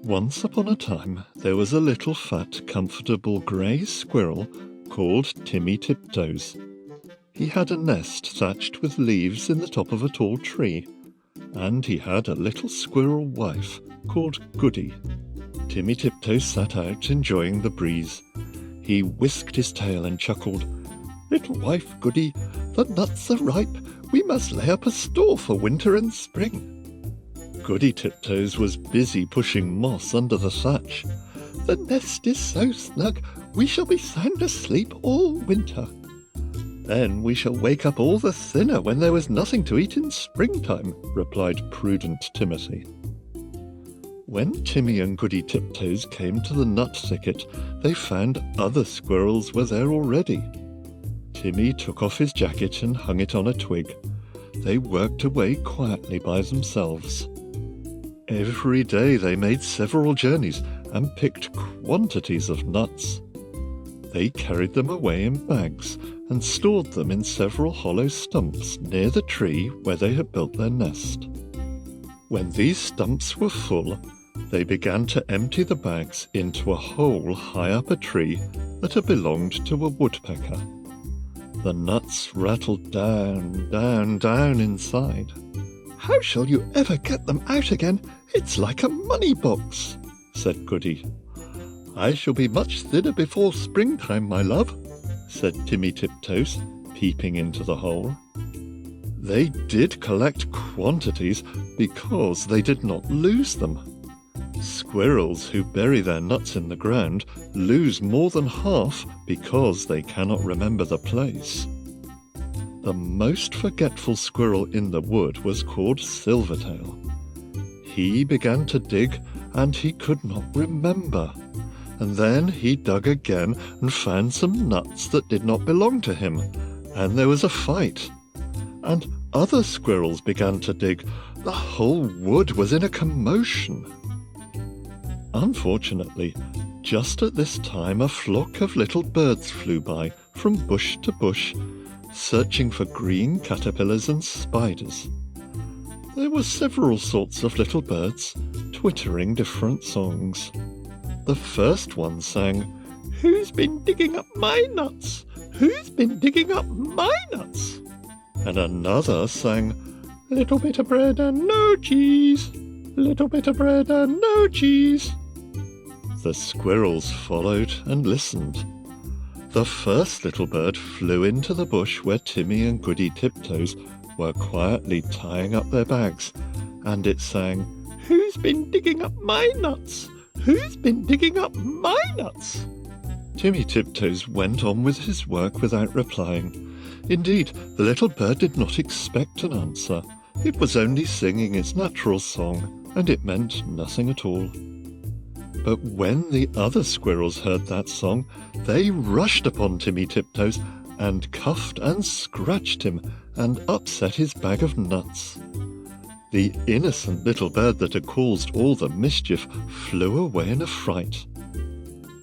Once upon a time, there was a little fat, comfortable grey squirrel called Timmy Tiptoes. He had a nest thatched with leaves in the top of a tall tree, and he had a little squirrel wife called Goody. Timmy Tiptoes sat out enjoying the breeze. He whisked his tail and chuckled, "Little wife Goody, the nuts are ripe. We must lay up a store for winter and spring." Goody Tiptoes was busy pushing moss under the thatch. "The nest is so snug, we shall be sound asleep all winter. Then we shall wake up all the thinner when there was nothing to eat in springtime," replied prudent Timothy. When Timmy and Goody Tiptoes came to the nut thicket, they found other squirrels were there already. Timmy took off his jacket and hung it on a twig. They worked away quietly by themselves. Every day they made several journeys and picked quantities of nuts. They carried them away in bags and stored them in several hollow stumps near the tree where they had built their nest. When these stumps were full, they began to empty the bags into a hole high up a tree that had belonged to a woodpecker. The nuts rattled down, down, down inside. "How shall you ever get them out again? It's like a money box," said Goody. "I shall be much thinner before springtime, my love," said Timmy Tiptoes, peeping into the hole. They did collect quantities because they did not lose them. Squirrels who bury their nuts in the ground lose more than half because they cannot remember the place. The most forgetful squirrel in the wood was called Silvertail. He began to dig, and he could not remember. And then he dug again and found some nuts that did not belong to him, and there was a fight. And other squirrels began to dig. The whole wood was in a commotion. Unfortunately, just at this time a flock of little birds flew by from bush to bush, searching for green caterpillars and spiders. There were several sorts of little birds, twittering different songs. The first one sang, "Who's been digging up my nuts? Who's been digging up my nuts?" And another sang, "Little bit of bread and no cheese, little bit of bread and no cheese." The squirrels followed and listened. The first little bird flew into the bush where Timmy and Goody Tiptoes were quietly tying up their bags, and it sang, "Who's been digging up my nuts? Who's been digging up my nuts?" Timmy Tiptoes went on with his work without replying. Indeed, the little bird did not expect an answer. It was only singing its natural song, and it meant nothing at all. But when the other squirrels heard that song, they rushed upon Timmy Tiptoes and cuffed and scratched him and upset his bag of nuts. The innocent little bird that had caused all the mischief flew away in a fright.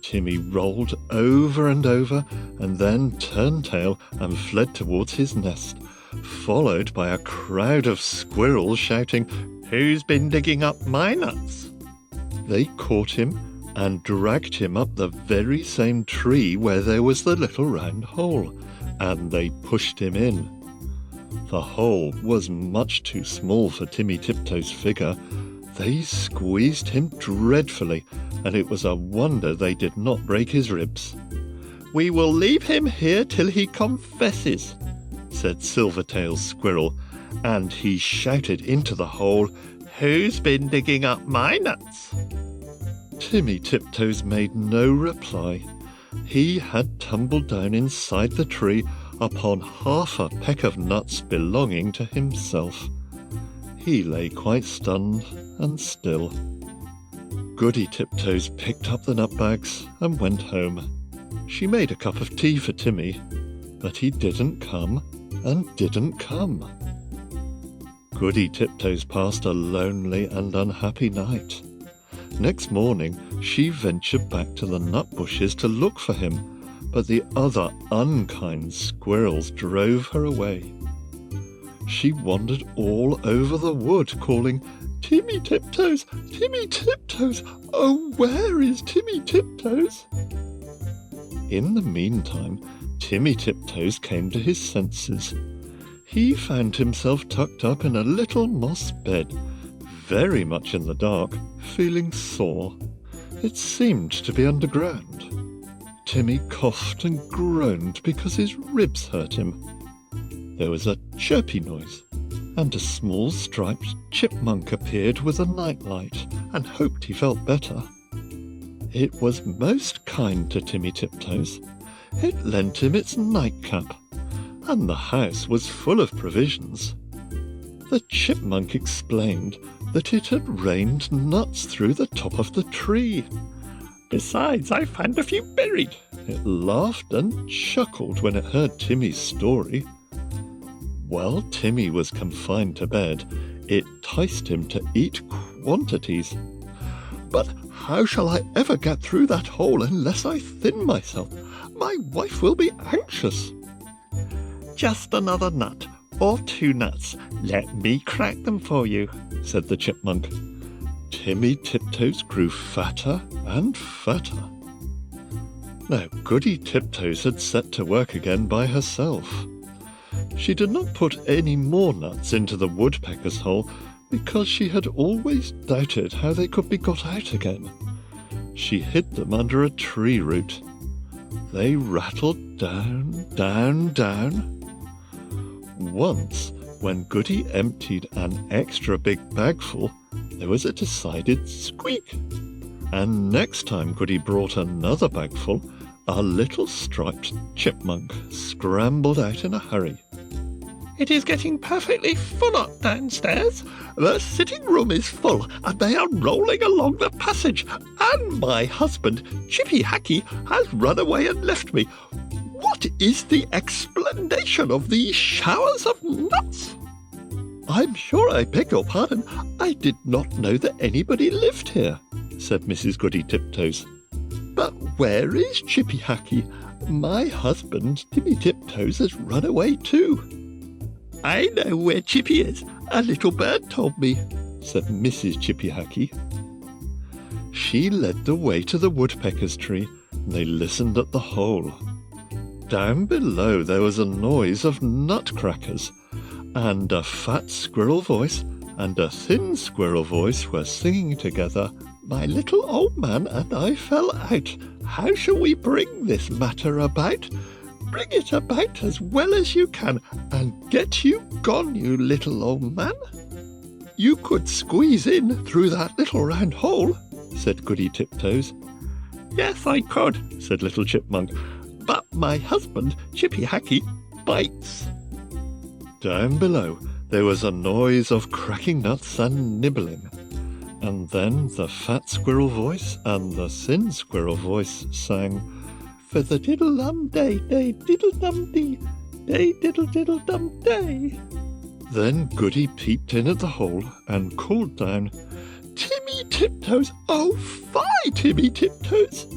Timmy rolled over and over and then turned tail and fled towards his nest, followed by a crowd of squirrels shouting, "Who's been digging up my nuts?" They caught him and dragged him up the very same tree where there was the little round hole, and they pushed him in. The hole was much too small for Timmy Tiptoes' figure. They squeezed him dreadfully, and it was a wonder they did not break his ribs. "We will leave him here till he confesses," said Silvertail's squirrel, and he shouted into the hole, "Who's been digging up my nuts?" Timmy Tiptoes made no reply. He had tumbled down inside the tree upon half a peck of nuts belonging to himself. He lay quite stunned and still. Goody Tiptoes picked up the nut bags and went home. She made a cup of tea for Timmy, but he didn't come and didn't come. Goody Tiptoes passed a lonely and unhappy night. Next morning she ventured back to the nut bushes to look for him, but the other unkind squirrels drove her away. She wandered all over the wood, calling, Timmy Tiptoes! Timmy Tiptoes! Oh, where is Timmy Tiptoes?" In the meantime, Timmy Tiptoes came to his senses. He found himself tucked up in a little moss bed, very much in the dark, feeling sore. It seemed to be underground. Timmy coughed and groaned because his ribs hurt him. There was a chirpy noise, and a small striped chipmunk appeared with a nightlight and hoped he felt better. It was most kind to Timmy Tiptoes. It lent him its nightcap, and the house was full of provisions. The chipmunk explained that it had rained nuts through the top of the tree. "Besides, I found a few buried." It laughed and chuckled when it heard Timmy's story. While Timmy was confined to bed, it enticed him to eat quantities. "But how shall I ever get through that hole unless I thin myself? My wife will be anxious." "Just another nut, or 2 nuts. Let me crack them for you," said the chipmunk. Timmy Tiptoes grew fatter and fatter. Now Goody Tiptoes had set to work again by herself. She did not put any more nuts into the woodpecker's hole because she had always doubted how they could be got out again. She hid them under a tree root. They rattled down, down, down. Once, when Goody emptied an extra big bagful, there was a decided squeak. And next time Goody brought another bagful, a little striped chipmunk scrambled out in a hurry. "It is getting perfectly full up downstairs. The sitting room is full, and they are rolling along the passage. And my husband, Chippy Hackey, has run away and left me. What is the explanation of these showers of nuts?" "I'm sure I beg your pardon. I did not know that anybody lived here," said Mrs. Goody Tiptoes. "But where is Chippy Hackey? My husband, Timmy Tiptoes, has run away too." "I know where Chippy is. A little bird told me," said Mrs. Chippy Hackey. She led the way to the woodpecker's tree, and they listened at the hole. Down below there was a noise of nutcrackers, and a fat squirrel voice and a thin squirrel voice were singing together, "My little old man and I fell out. How shall we bring this matter about? Bring it about as well as you can, and get you gone, you little old man." "You could squeeze in through that little round hole," said Goody Tiptoes. "Yes, I could," said Little Chipmunk, "but my husband, Chippy Hackey, bites." Down below there was a noise of cracking nuts and nibbling, and then the fat squirrel voice and the thin squirrel voice sang, "For the diddle-dum-day, day diddle-dum-dee, day diddle-diddle-dum-day." Then Goody peeped in at the hole and called down, "Timmy Tiptoes! Oh, fie, Timmy Tiptoes!"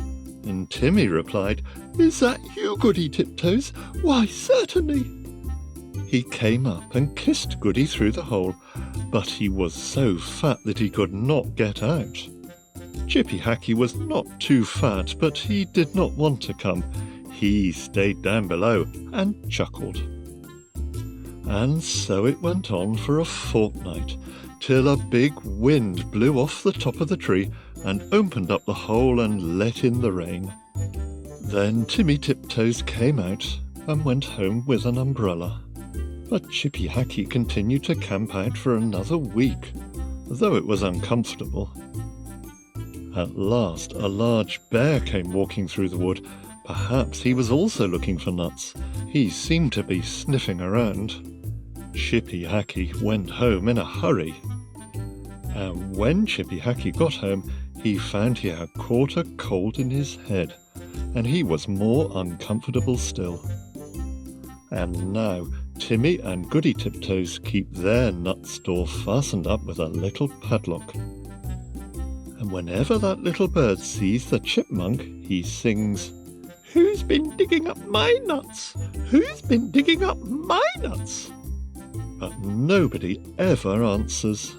And Timmy replied, "Is that you, Goody Tiptoes? Why, certainly." He came up and kissed Goody through the hole, but he was so fat that he could not get out. Chippy Hackey was not too fat, but he did not want to come. He stayed down below and chuckled. And so it went on for a fortnight, till a big wind blew off the top of the tree and opened up the hole and let in the rain. Then Timmy Tiptoes came out and went home with an umbrella. But Chippy Hackey continued to camp out for another week, though it was uncomfortable. At last a large bear came walking through the wood. Perhaps he was also looking for nuts. He seemed to be sniffing around. Chippy Hackey went home in a hurry. And when Chippy Hackey got home, he found he had caught a cold in his head, and he was more uncomfortable still. And now Timmy and Goody Tiptoes keep their nut store fastened up with a little padlock. And whenever that little bird sees the chipmunk, he sings, "Who's been digging up my nuts? Who's been digging up my nuts?" But nobody ever answers.